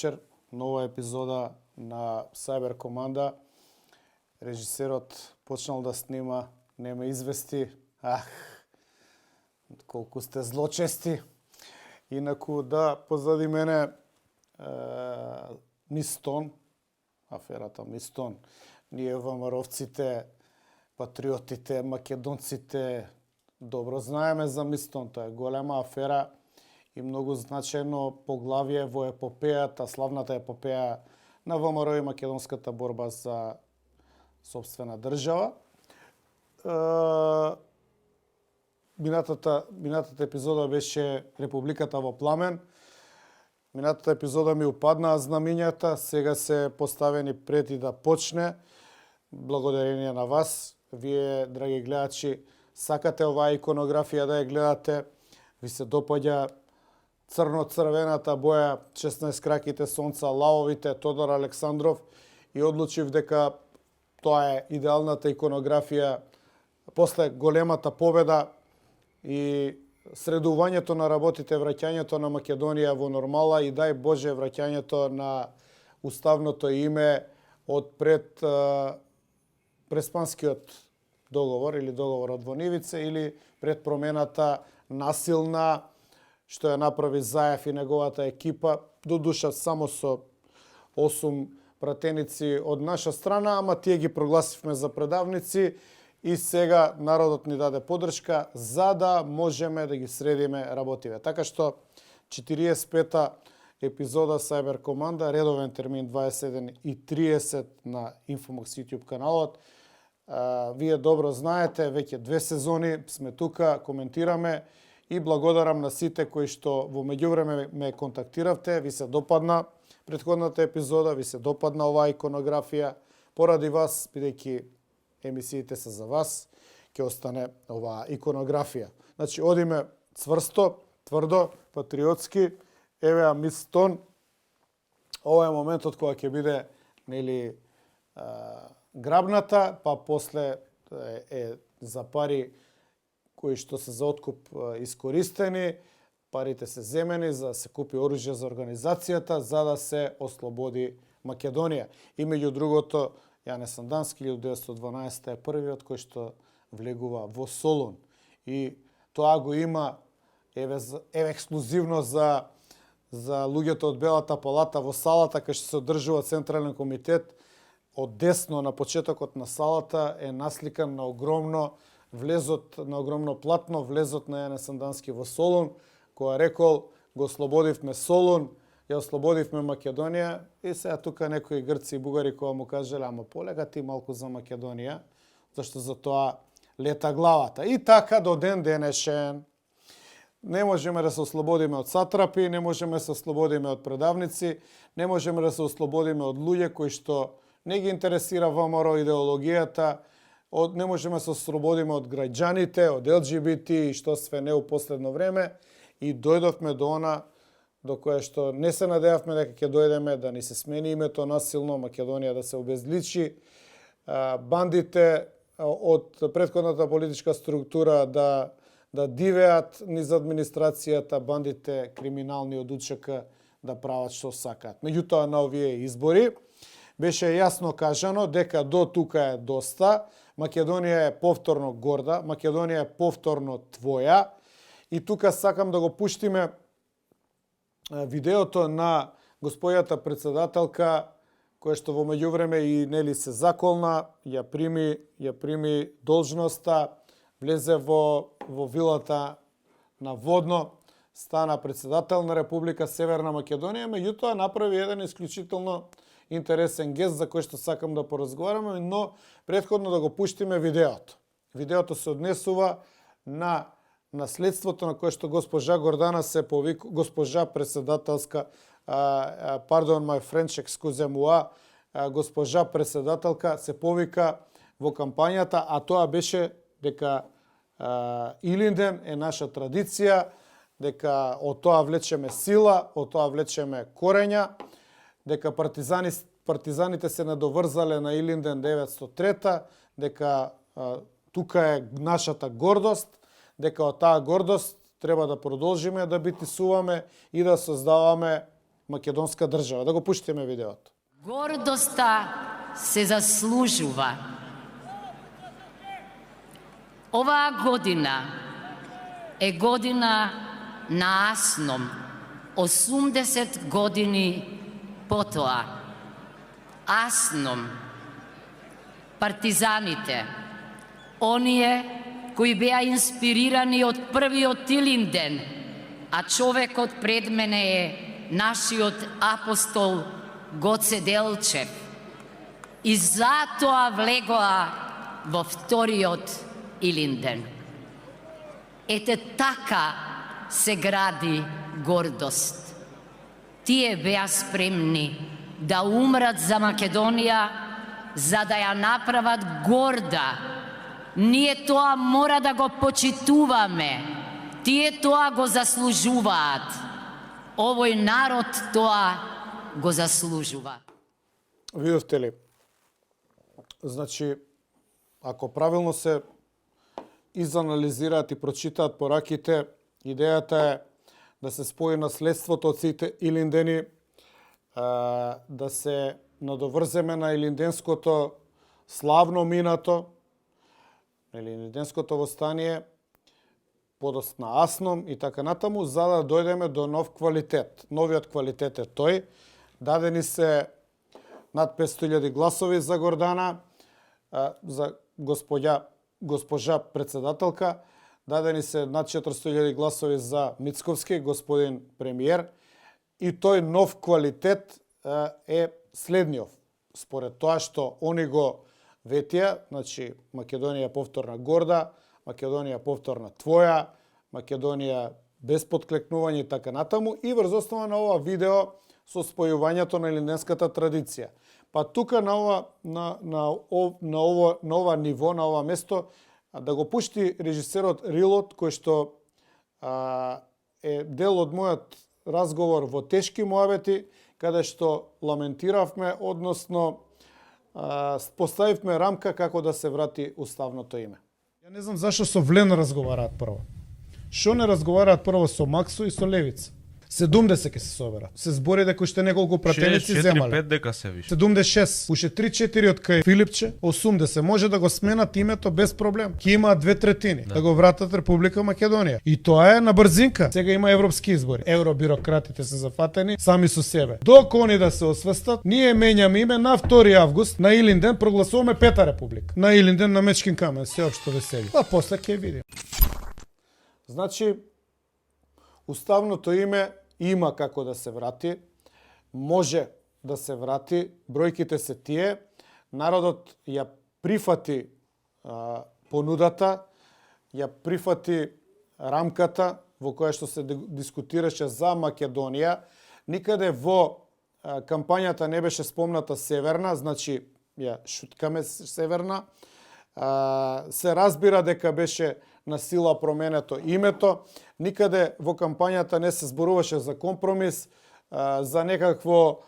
вечер. Нова епизода на Cyber Команда. Режисерот почнал да снима, не ме извести. Колку сте злочести. Инаку, да, позади мене Мистон, аферата Мистон. Ние ВМРО-вците, патриотите, македонците, добро знаеме за Мистон. Тоа е голема афера и многу значајно поглавие во епопејата, славната епопеја на ВМРО и македонската борба за сопствена држава. Минатата епизода беше Републиката во пламен. Минатата епизода ми упаднаа знамињата, сега се поставени пред и да почне. Благодарение на вас. Вие, драги гледачи, сакате оваа иконографија да ја гледате. Ви се допаѓа црно-црвената боја, 16 краките сонца, лавовите, Тодор Александров, и одлучив дека тоа е идеалната иконографија после големата победа и средувањето на работите, враќањето на Македонија во нормала и дај Боже враќањето на уставното име од пред преспанскиот договор или договорот во Нивице или пред промената насилна што ја направи Заев и неговата екипа, до душа само со 8 пратеници од наша страна, ама тие ги прогласивме за предавници и сега народот ни даде подршка за да можеме да ги средиме работиве. Така што 45-та епизода Cyber Команда, редовен термин 21:30 на Infomax YouTube каналот. Вие добро знаете, веќе 2 сезони сме тука, коментираме и благодарам на сите кои што во меѓувреме ме контактиравте. Ви се допадна претходната епизода, ви се допадна оваа иконографија. Поради вас, бидејќи емисиите се за вас, ќе остане оваа иконографија. Значи, одиме цврсто, тврдо, патриотски. Еве Мистон. Ова е моментот кога ќе биде нели грабната, па после е за пари кои што се за откуп искористени, парите се земени за да се купи оружје за организацијата, за да се ослободи Македонија. И меѓу другото, Јане Сандански 1912 е првиот кој што влегува во Солун. И тоа го има еве ексклузивно за луѓето од Белата палата во салата кај што се одржува Централен комитет. Од десно на почетокот на салата е насликан на огромно платно влезот на Јане Сандански во Солун, која рекол го ослободивме Солун, ја ослободивме Македонија и сега тука некои грци и бугари која му кажале ама полега ти малку за Македонија, зашто за тоа лета главата. И така до ден денешен не можеме да се ослободиме од сатрапи, не можеме да се ослободиме од предавници, не можеме да се ослободиме од луѓе кои што не ги интересира ВМРО идеологијата, не можеме да се ослободиме од граѓаните, од ЛГБТ и што све не у последно време и дојдовме до она до кое што не се надевавме дека ќе дојдеме, да ни се смени името насилно, Македонија да се обезличи, бандите од претходната политичка структура да дивеат низ администрацијата, бандите криминални од УЧК да прават што сакаат. Меѓутоа на овие избори беше јасно кажано дека до тука е доста, Македонија е повторно горда, Македонија е повторно твоја и тука сакам да го пуштиме видеото на господјата председателка која што во меѓувреме и нели се заколна, ја прими должноста, влезе во вилата на Водно, стана председател на Република Северна Македонија, меѓутоа направи еден исклучително интересен гест за кој што сакам да поразговараме, но претходно да го пуштиме видеото. Видеото се однесува на наследството на кое што госпожа Гордана се повика, госпожа председателска, pardon my French, excuse moi, госпожа председателка се повика во кампањата, а тоа беше дека Илинден е наша традиција, дека од тоа влечеме сила, од тоа влечеме корења, дека партизаните се надоврзале на Илинден 903, дека тука е нашата гордост, дека од таа гордост треба да продолжиме да битисуваме и да создаваме македонска држава. Да го пуштиме видеото. Гордоста се заслужува. Оваа година е година на Асном, 80 години потоа. Асном, партизаните, оние кои беа инспирирани од првиот Илинден, а човекот пред мене е нашиот апостол Гоце Делчев. И затоа влегоа во вториот Илинден. Ете така се гради гордост. Тие беа спремни да умрат за Македонија, за да ја направат горда. Ние тоа мора да го почитуваме. Тие тоа го заслужуваат. Овој народ тоа го заслужува. Видовте ли? Значи, ако правилно се изанализираат и прочитаат пораките, идејата е да се спои наследството од сите Илиндени, да се надоврземе на илинденското славно минато, илинденското востание, подоцна Асном и така натаму, за да дојдеме до нов квалитет. Новиот квалитет е тој. Дадени се над 500.000 гласови за Гордана, за госпожа председателка, дадени се над 400.000 гласови за Мицковски, господин премиер, и тој нов квалитет е следниот. Според тоа што они го ветија, значи Македонија повторна горда, Македонија повторна твоја, Македонија без подклекнување и така натаму, и врз основа на ова видео со спојувањето на илинденската традиција. Па тука на ова ниво, на ова место, да го пушти режисерот рилот, кој што е дел од мојот разговор во тешки муабети, каде што ламентиравме, односно поставивме рамка како да се врати уставното име. Ја не знам зашо со Влен разговараат прво. Шо не разговараат прво со Максо и со Левица? 70 ќе се соберат. Се збори дека уште неколку пратеници земале. 6-4-5 дека се више. 76, уште 3-4 од кај Филипче, 80 може да го сменат името без проблем. Ки имаат 2/3 да го вратат Република Македонија. И тоа е на брзинка. Сега има европски избори. Евробирократите се зафатени сами со себе. Док они да се освестат, ние менјаме име на 2 август на Илинден прогласуваме Пета република. На Илинден на Мечкин камен, сеопшто веселие. А после ќе видиме. Значи уставното име има како да се врати, може да се врати, бројките се тие, народот ја прифати понудата, ја прифати рамката во која што се дискутираше за Македонија. Никаде во кампањата не беше спомната Северна, значи ја шуткаме Северна. Се разбира дека беше на сила променето името. Никаде во кампањата не се зборуваше за компромис, за некакво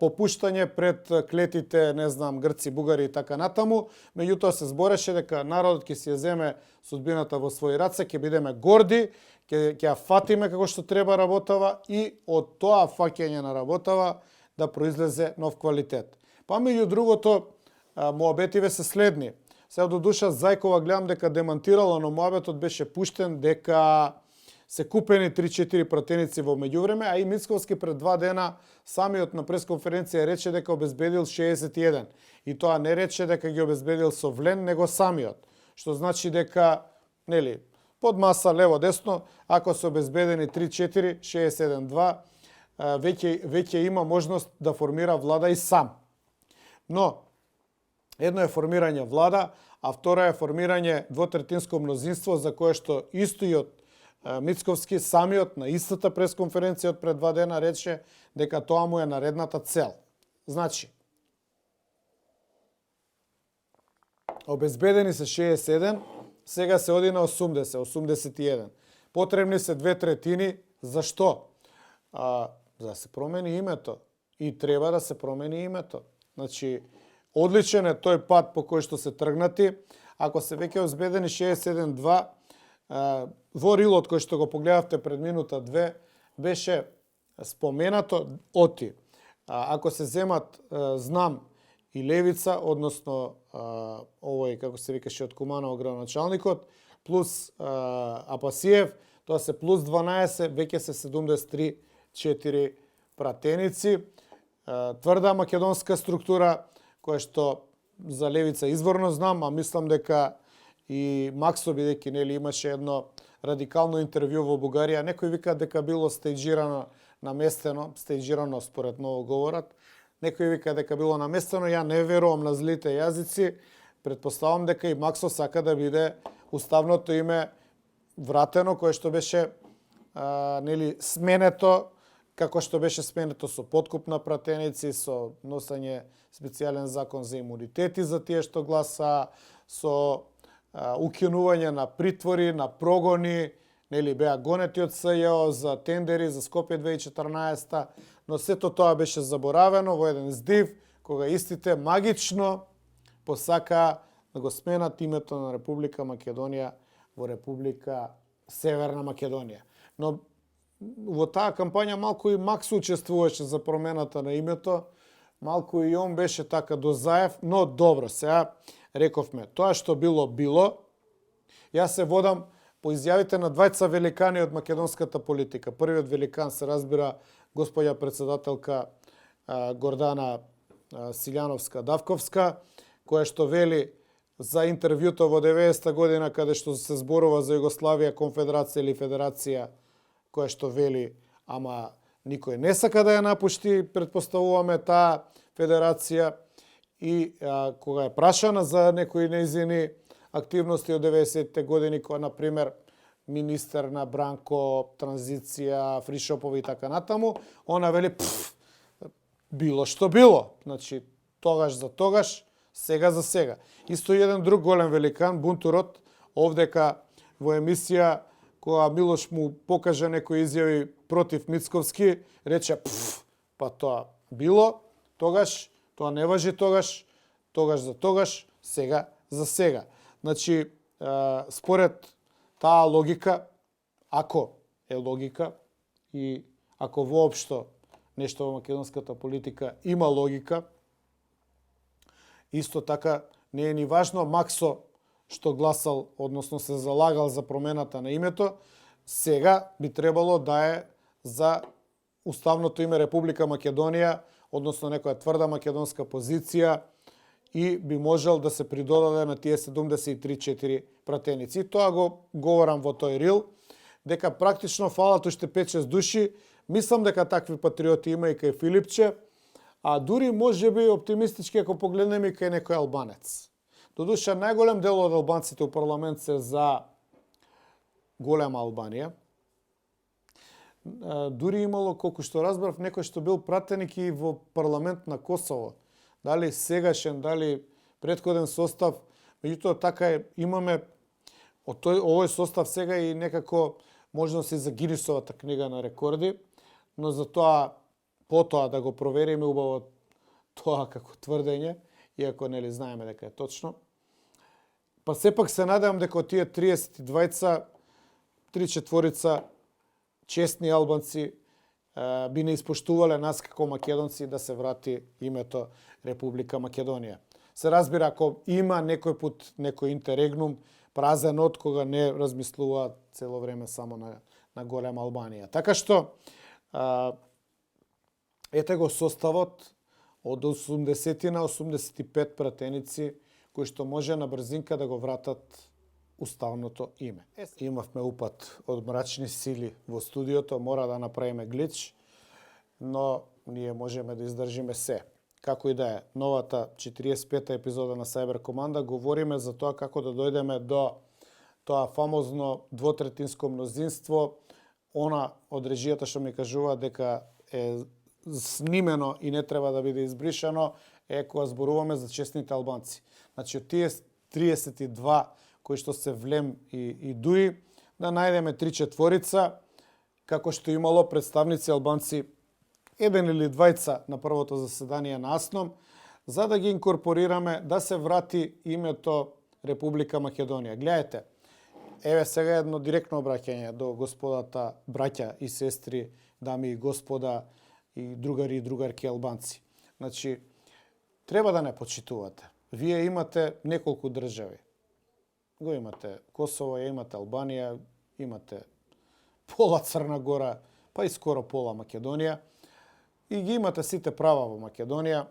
попуштање пред клетите, не знам, грци, бугари и така натаму. Меѓутоа се збореше дека народот ќе си ја земе судбината во своји раце, ќе бидеме горди, ќе ја фатиме како што треба работава и од тоа фаќање на работава да произлезе нов квалитет. Па меѓу другото, муабетиве се следни. Сега до душа Зајкова гледам дека демантирала, но муабетот беше пуштен дека се купени 3-4 пратеници во меѓувреме, а и Мицковски пред 2 дена самиот на пресконференција рече дека обезбедил 61. И тоа не рече дека ги обезбедил со Влен, него самиот. Што значи дека, нели, под маса лево-десно, ако се обезбедени 3-4, 61-2, веќе има можност да формира влада и сам. Но, едно е формирање влада, а второ е формирање двотретинско мнозинство за кое што истојот Мицковски самиот на истата пресконференција од пред 2 дена рече дека тоа му е наредната цел. Значи, обезбедени се 61, сега се оди на 80, 81. Потребни се 2/3. Зашто? За да се промени името. И треба да се промени името. Значи, одличен е тој пат по кој што се тргнати. Ако се веќе обезбедени 61-2, во рилот кој што го погледавте пред минута 2, беше споменато оти. Ако се земат знам и левица, односно овој, како се викаше од Куманово градоначалникот, плюс Апасиев, тоа се плюс 12, веќе се 73-4 пратеници. Тврда македонска структура, која што за левица изворно знам, а мислам дека и Максо, бидејќи нели имаше едно радикално интервју во Бугарија, некој вика дека било стејџирано, наместено, стејџирано според новоговорат. Некој вика дека било наместено, ја не верувам на злите јазици. Претпоставам дека и Максо сака да биде уставното име вратено, кое што беше нели сменето, како што беше сменето со подкуп на пратеници, со носење специјален закон за имунитети за тие што гласа, со укинување на притвори, на прогони, нели беа гонети од СЈО за тендери за Скопје 2014, но сето тоа беше заборавено во еден здив, кога истите магично посака да го сменат името на Република Македонија во Република Северна Македонија. Но во таа кампања малку и Макс учествуваше за промената на името, малку и он беше така до заев, но добро, сега рековме, тоа што било, било. Јас се водам по изјавите на двајца великани од македонската политика. Првиот великан се разбира господја председателка Гордана Силјановска-Давковска, која што вели за интервјуто во 90-та година, каде што се зборува за Југославија, конфедерација или федерација, која што вели, ама никој не сака да ја напушти, предпоставуваме таа федерација, и кога е прашана за некои нејзини активности од 90-те години, која, например, министер на Бранко, транзиција, фришопови и така натаму, она вели, било што било. Значи, тогаш за тогаш, сега за сега. Исто еден друг голем великан, Бунтурот, овдека во емисија, кога Милош му покажа некои изјави против Мицковски, рече, па тоа било, тогаш, тоа не важи тогаш, тогаш за тогаш, сега за сега. Значи, според таа логика, ако е логика и ако воопшто нешто во македонската политика има логика, исто така не е ни важно Максо што гласал, односно се залагал за промената на името, сега би требало да е за уставното име Република Македонија, односно некоја тврда македонска позиција, и би можел да се придодаде на тие 73-4 пратеници. И тоа го говорам во тој рил, дека практично фалат уште 5-6 души. Мислам дека такви патриоти има и кај Филипче, а дури може би оптимистички ако погледнеме и кај некој албанец. Додуша, најголем дел од албанците у парламент се за голема Албанија. Дури имало, колку што разбрав, некој што бил пратеник и во парламент на Косово. Дали сегашен, дали претходен состав. Меѓутоа, така е, имаме од овој состав сега и некако можности за Гинисовата книга на рекорди, но за тоа, потоа да го провериме убаво тоа како тврдење, иако нели знаеме дека е точно. Па сепак се надевам дека од тие 32-ца, 3/4 честни албанци би не испоштувале нас како македонци да се врати името Република Македонија. Се разбира, ако има некој пут некој интеррегнум, празен од кога не размислуваат цело време само на голема Албанија. Така што, ете го составот од 80 на 85 пратеници, кои што може на брзинка да го вратат уставното име. Имавме упат од мрачни сили во студиото, мора да направиме глич, но ние можеме да издржиме се. Како и да е, новата 45-та епизода на Cyber Команда говориме за тоа како да дојдеме до тоа фамозно двотретинско мнозинство, она од режијата што ми кажува дека е снимено и не треба да биде избришано, е кога зборуваме за честните албанци. Значи, од тие 32 кои што се Влем и Дуи, да најдеме 3/4, како што имало представници албанци, еден или двајца на првото заседание на АСНОМ, за да ги инкорпорираме, да се врати името Република Македонија. Гледajte, еве сега едно директно обраќање до господата браќа и сестри дами и господа и другари и другарки албанци. Значи, треба да не почитувате. Вие имате неколку држави. Го имате Косово, ја имате Албанија, имате пола Црна Гора, па и скоро пола Македонија. И ги имате сите права во Македонија.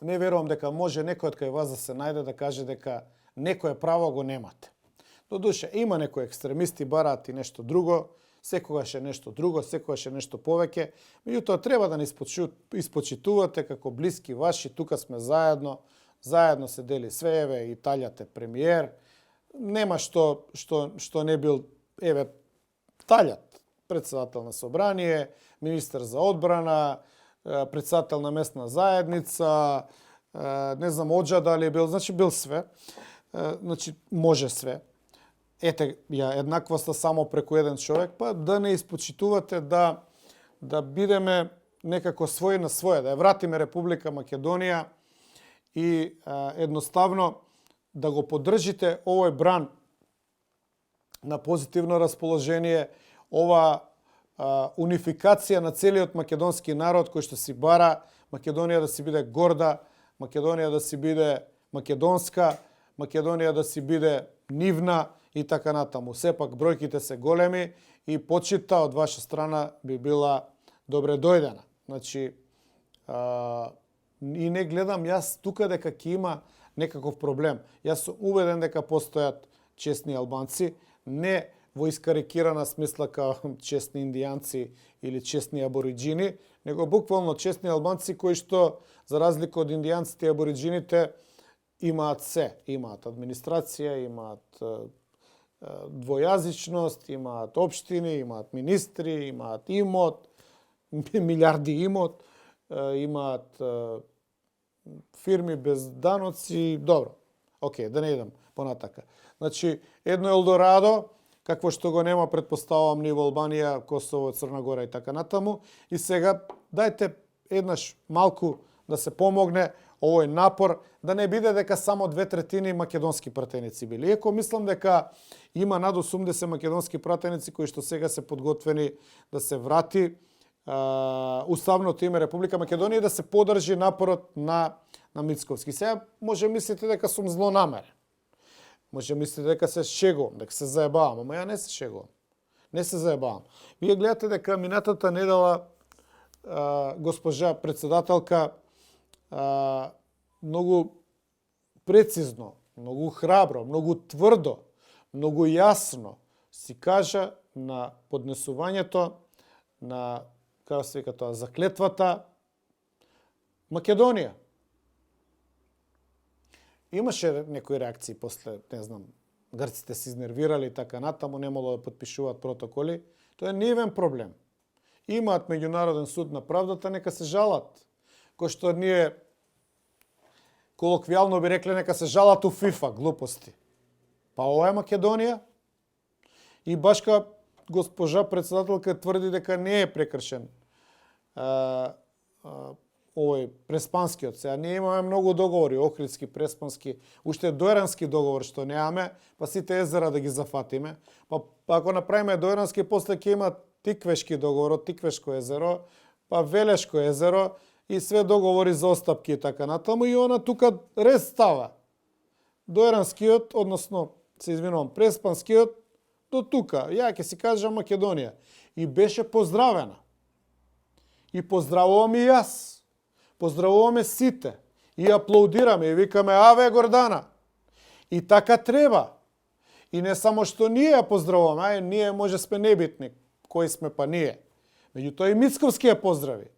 Не верувам дека може некој од кај вас да се најде да каже дека некое право го немате. Додуше, има некои екстремисти бараат и нешто друго, секогаш е нешто друго, секогаш е нешто повеќе. Меѓутоа, треба да не испочитувате како блиски ваши, тука сме заедно се дели све, еве, Италијата е премиер, нема што не бил, еве, Талјат, председател на собрание, министар за одбрана, председател на местна заедница, не знам, Оджа дали бил, значи бил све, значи може све. Ете ја еднаквоста само преку еден човек, па да не испочитувате да бидеме некако свој на своје, да ја вратиме Република Македонија и едноставно да го поддржите овој бран на позитивно расположение, ова унификација на целиот македонски народ кој што си бара Македонија да си биде горда, Македонија да си биде македонска, Македонија да си биде нивна и така натаму. Сепак бројките се големи и почита од ваша страна би била добре дојдена. Значи, и не гледам јас тука дека ќе има некаков проблем. Јас сум убеден дека постојат честни албанци, не во искарикирана смисла као честни индијанци или честни абориджини, него буквално честни албанци кои што, за разлика од индијанците и абориджините, имаат се. Имаат администрација, имаат двојазичност, имаат општини, имаат министри, имаат имот, милиарди имот, имаат фирми без даноци, добро. Океј, да не идам понатака. Значи, едно Елдорадо, какво што го нема, предпоставувам, ни во Албанија, Косово, Црна Гора и така натаму. И сега, дајте еднаш малку да се помогне овој напор, да не биде дека само 2/3 македонски пратеници били. Иако мислам дека има над 80 македонски пратеници кои што сега се подготвени да се врати уставното име Република Македонија и да се подржи напорот на Мицковски. Сега може мислите дека сум злонамерен. Може мислите дека се шегувам, дека се заебавам, ама ја не се шегувам. Не се заебавам. Вие гледате дека минатата недела госпожа председателка многу прецизно, многу храбро, многу тврдо, многу јасно си кажа на поднесувањето на, како се вика тоа, заклетвата Македонија. Имаше некои реакции после, не знам, грците се изнервирали и така натаму, немало да подпишуваат протоколи. Тоа е нивен проблем. Имаат меѓународен суд на правдата, нека се жалат. Кој што ние колоквијално би рекле, нека се жалат у ФИФА, глупости. Па ова е Македонија и башка госпожа председателка тврди дека не е прекршен овој преспанскиот. Сега ние имаме многу договори, Охридски, преспански, уште дојрански договор што немаме, па сите езера да ги зафатиме. Па ако направиме дојрански, после ќе има Тиквешки договор од Тиквешко езеро, па Велешко езеро и све договори за остапки и така натаму, и она тука рез става. Дојранскиот, односно, се извинувам, преспанскиот, до тука. Ја ќе си кажам Македонија. И беше поздравена. И поздравувам и јас. Поздравуваме сите. И аплаудираме и викаме аве Гордана. И така треба. И не само што ние ја поздравуваме, ние може сме небитни, кои сме па ние. Меѓутоа и Мицковски ја поздрави.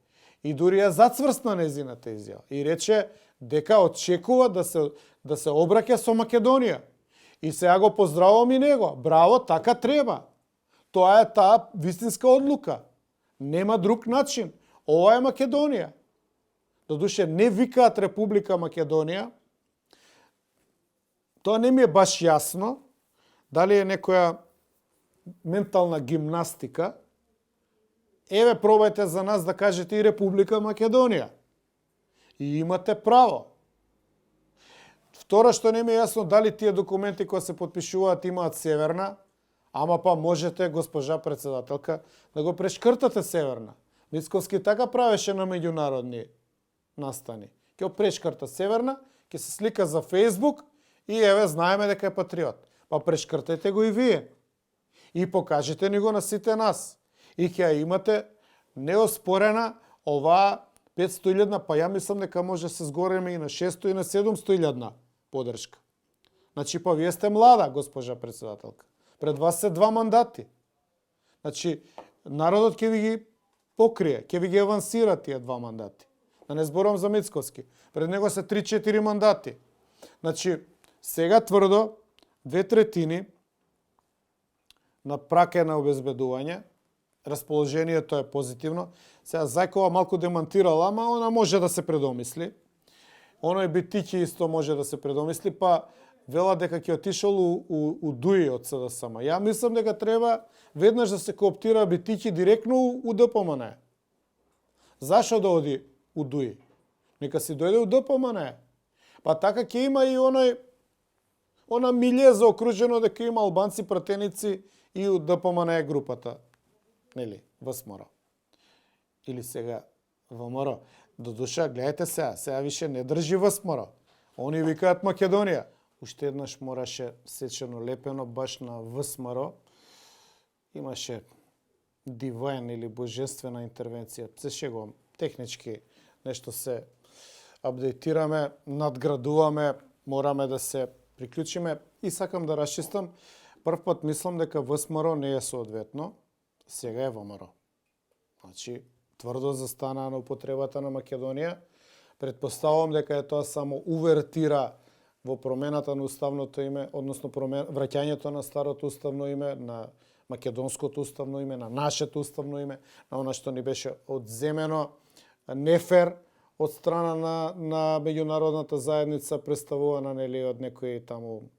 И дури ја зацврсна незината изјава. И рече дека очекува да се обраќа со Македонија. И сега го поздравувам и него. Браво, така треба. Тоа е таа вистинска одлука. Нема друг начин. Ова е Македонија. Додуше не викаат Република Македонија. Тоа не ми е баш јасно. Дали е некоја ментална гимнастика. Еве, пробајте за нас да кажете и Република Македонија. И имате право. Второ што не ми е јасно, дали тие документи кои се подпишуваат имаат северна, Ама па можете, госпожа председателка, да го прешкртате Северна. Мицковски така правеше на меѓународни настани. Ќе го прешкрта Северна, ќе се слика за Фейсбук и еве знаеме дека е патриот. Па прешкртете го и вие. И покажете ни го на сите нас. И ќе имате неоспорена оваа 500.000, па ја мислам дека може да се сгореме и на 600 и на 700.000 поддршка. Значи, па вие сте млада, госпожа председателка. Пред вас се 2 мандати. Значи, народот ќе ви ги покрие, ќе ви ги авансира тие 2 мандати. Да не зборам за Мицковски. Пред него се 3-4 мандати. Значи, сега тврдо, 2/3 на прак е на обезбедување, расположението е позитивно. Сега Зајкова малку демантирала, ама она може да се предомисли. Оној Битиќи исто може да се предомисли, па вела дека ќе отишол у ДУИ од СДСМ. Ја мислам дека треба веднаш да се кооптира Битиќи директно у ДПМН. Зашо да оди у ДУИ? Нека си дојде у ДПМН. Па така ќе има и она милје заокружено дека има албанци пратеници и у ДПМН групата. Нели, ВСМР. Или сега ВМРО. Додуша, гледайте сега више не држи ВСМР. Они викаат Македонија. Уште еднаш мораше сечено лепено баш на ВСМР. Имаше диваен или божествена интервенција. Се шегувам, технички нешто се апдейтираме, надградуваме, мораме да се приклучиме и сакам да расчистам. Прв пат мислам дека ВСМР не е соодветно, сега е ВМРО. Значи, тврдо застана на употребата на Македонија. Предпоставувам дека е тоа само увертира во промената на уставното име, односно враќањето на старото уставно име, на македонското уставно име, на нашето уставно име, на она што ни беше одземено нефер од страна на меѓународната заедница, представувана нели од некои таму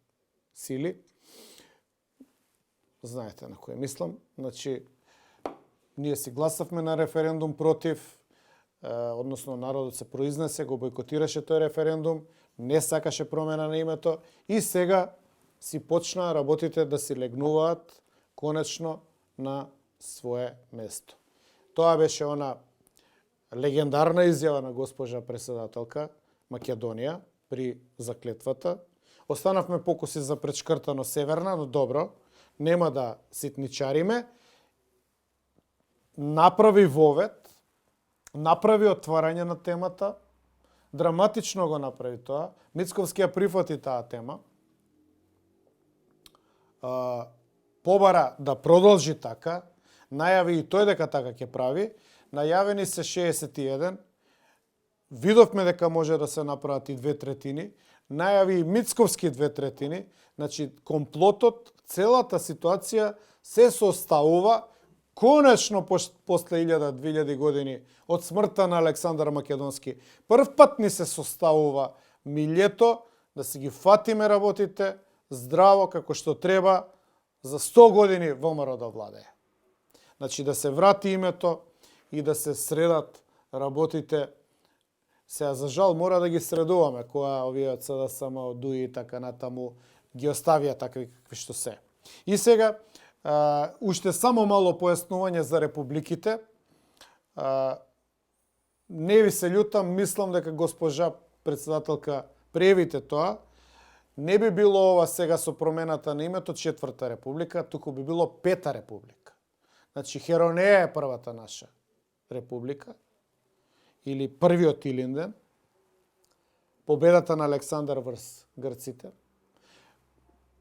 сили. Знаете на кој мислам. Значи, ние си гласавме на референдум против, односно народот се произнесе, го бойкотираше тој референдум, не сакаше промена на името и сега си почнаа работите да си легнуваат конечно на свое место. Тоа беше она легендарна изјава на госпожа председателка Македонија при заклетвата. Останавме покуси за пречкртано Северна, но добро, нема да ситничариме. Направи вовет, направи отварање на темата, драматично го направи тоа. Мицковски ја прифати таа тема. Побара да продолжи така, најави и тој дека така ќе прави. Најавени се 61, видовме дека може да се направат и 2/3, најави и Мицковски 2/3, значи комплотот, целата ситуација се составува конечно после 1000-2000 години од смртта на Александар Македонски. Прв пат ни се составува милјето да си ги фатиме работите здраво како што треба за 100 години ВМРО да владее. Значи да се врати името и да се средат работите. Сега за жал мора да ги средуваме кога овие од СДСМ, од ДУИ и така натаму ги оставија такви какви што се. И сега уште само мало појаснување за републиките. Не ви се љутам, мислам дека госпожа председателка превите тоа. Не би било ова сега со промената на името 4-та република, туку би било 5-та република. Значи Херонеја е првата наша република или првиот Илинден, победата на Александар врз грците.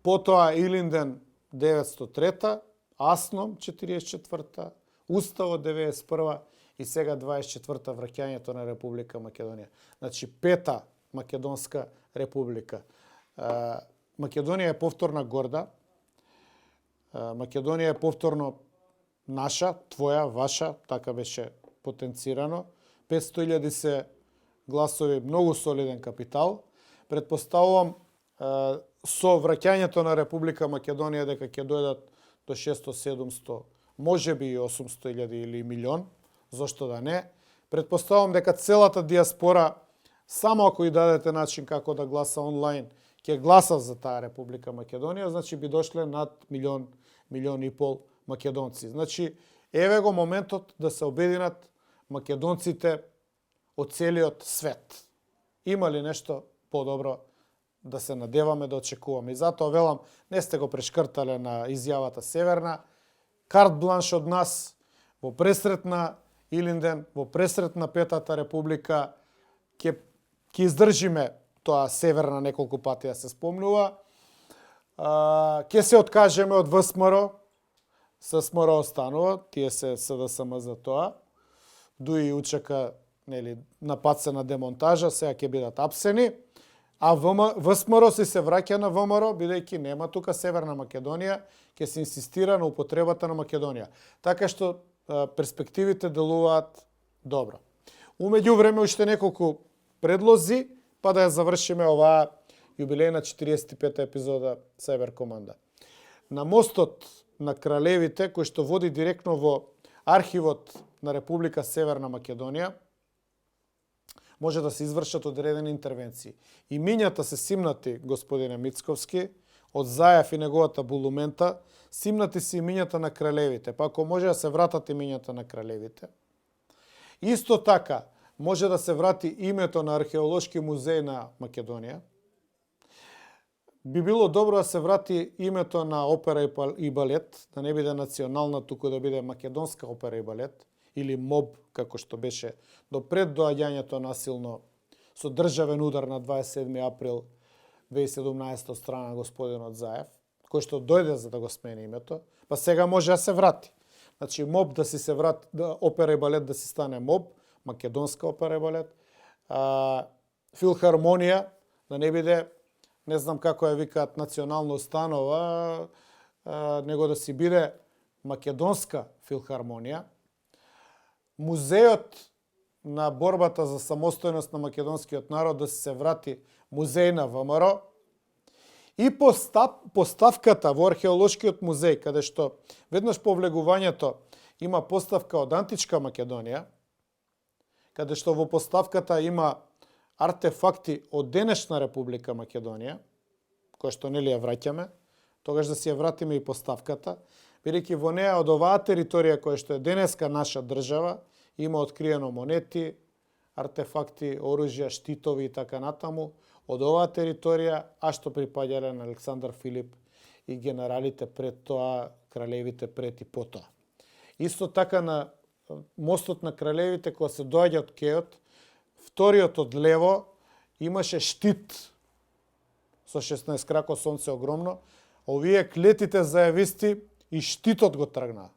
Потоа Илинден 903-та, Асном 44-та, Уставот 91-та и сега 24-та враќањето на Република Македонија. Значи 5-та Македонска република. Македонија е повторна горда. Македонија е повторно наша, твоја, ваша, така беше потенцирано. 500.000 се гласови, многу солиден капитал. Предпоставувам со враќањето на Република Македонија дека ќе дојдат до 600-700, можеби и 800.000 или милион, зошто да не. Предпоставувам дека целата диаспора, само ако и дадете начин како да гласа онлайн, ќе гласа за таа Република Македонија, значи би дошле над 1 милион и пол македонци. Значи, еве го моментот да се обединат македонците од целиот свет. Има ли нешто подобро да се надеваме, да очекуваме? И затоа велам, не сте го прешкртале на изјавата Северна. Карт бланш од нас во пресрет на Илинден, во пресрет на Петата република, ќе издржиме тоа Северна неколку пати да се спомнува. Ќе се откажеме од ВСМР, ССМР останува, тие се СДСМ за тоа. Дуи учека, нели, напад се на демонтажа, сега ќе бидат апсени. А ВСМР се враќа на ВМРО, бидејќи нема тука Северна Македонија, ќе се инсистира на употребата на Македонија. Така што перспективите делуваат добро. Умеѓу време уште неколку предлози, па да ја завршиме оваа јубилејна 45-та епизода Север Команда. На мостот на Кралевите, кој што води директно во архивот на Република Северна Македонија, може да се извршат одредени интервенции. Имињата се симнати, господине Мицковски, од Заев и неговата булумента, симнати се имињата на кралевите. Па ако може да се вратат имињата на кралевите. Исто така, може да се врати името на Археолошки музеј на Македонија. Би било добро да се врати името на опера и балет, да не биде национална, туку да биде македонска опера и балет, или МОБ, како што беше до пред доаѓањето насилно со државен удар на 27 април 2017 од страна на господинот Заев, кој што дојде за да го смени името, па сега може да се врати. Значи МОБ да си се врати, опера и балет да си стане МОБ, македонска опера и балет, филхармонија да не биде, не знам како ја викаат, национална установа, него да си биде македонска филхармонија. Музејот на борбата за самостојност на македонскиот народ да се врати музеј на ВМРО и поставката во археолошкиот музеј, каде што веднаш по влегувањето има поставка од античка Македонија, каде што во поставката има артефакти од денешна Република Македонија, која што нели ја враќаме, тогаш да си ја вратиме и поставката, бидејќи во неа од оваа територија која што е денеска наша држава, има откриено монети, артефакти, оружја, штитови и така натаму, од оваа територија, а што припаѓале на Александар Филип и генералите пред тоа, кралевите пред и потоа. Исто така на мостот на кралевите, кога се доаѓа од кеот, вториот од лево имаше штит со 16 крако сонце огромно, овие клетите зајависти и штитот го тргнаа.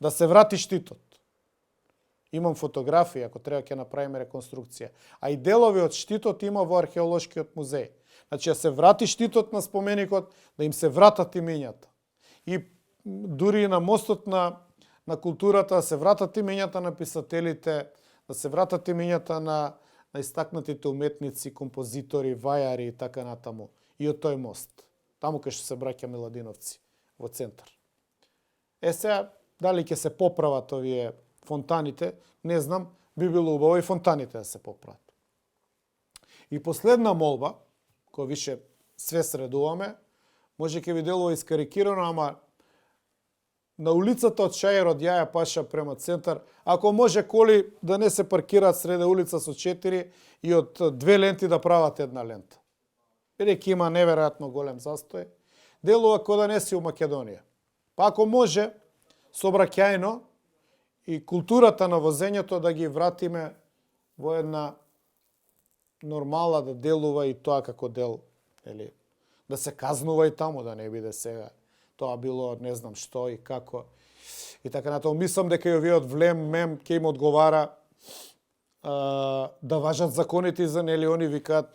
Да се врати штитот. Имам фотографија, ако треба ќе направиме реконструкција. А и делови од штитот има во археолошкиот музеј. Значи, да се врати штитот на споменикот, да им се вратат имињата. И дури и на мостот на културата, да се вратат имињата на писателите, да се вратат имињата на истакнатите уметници, композитори, вајари и така натаму. И од тој мост. Таму кај што се браќа Миладиновци, во центар. Сега, дали ќе се поправат овие фонтаните, не знам, би било убаво и фонтаните да се поправат. И последна молба, која више све средуваме, може ќе ви делува искарикирано, ама на улицата од Шајер од Јаја Паша према центар, ако може коли да не се паркираат среде улица со 4 и од 2 ленти да прават една лента. Бидејќи има неверојатно голем застој, делува кој да не си у Македонија. Па ако може, сообраќајно и културата на возењето да ги вратиме во една нормала да делува и тоа како дел, или да се казнува и таму, да не биде сега тоа било не знам што и како. И така натаму мислам дека и овие од Влем Мем ќе им одговара да важат законите за нели они викаат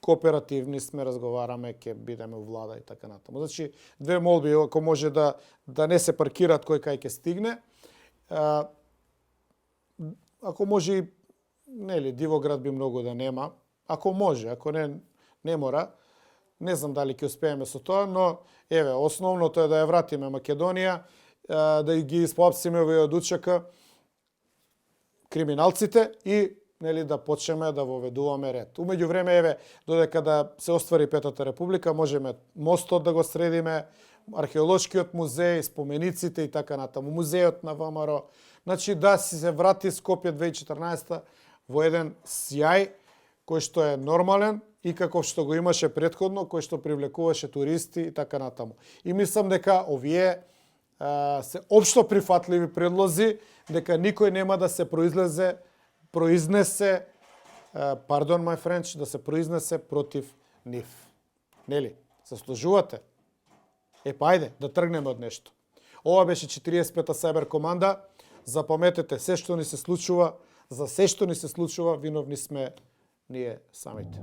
кооперативни сме, разговараме, ќе бидеме у влада и така натаму. Значи, две молби, ако може да не се паркираат кој кај ќе стигне. Ако може и нели Дивоград би многу да нема, ако може, ако не мора. Не знам дали ќе успееме со тоа, но еве, основното е да ја вратиме Македонија, да ги испоапсиме овие од учека криминалците и нели да почнеме да воведуваме ред. Умеѓу време еве, додека да се оствари Петата република, можеме мостот да го средиме, археолошкиот музеј, спомениците и така натаму, музејот на ВМРО. Значи да се врати Скопје 2014 во еден сјај кој што е нормален и каков што го имаше претходно, кој што привлекуваше туристи и така натаму. И мислам дека овие се општо прифатливи предлози, дека никој нема да се произнесе, pardon my French, да се произнесе против нив. Нели? Заслужувате? Па ајде, да тргнеме од нешто. Ова беше 45-та Сајбер команда. Запаметете, се што ни се случува, за се што ни се случува, виновни сме ние самите.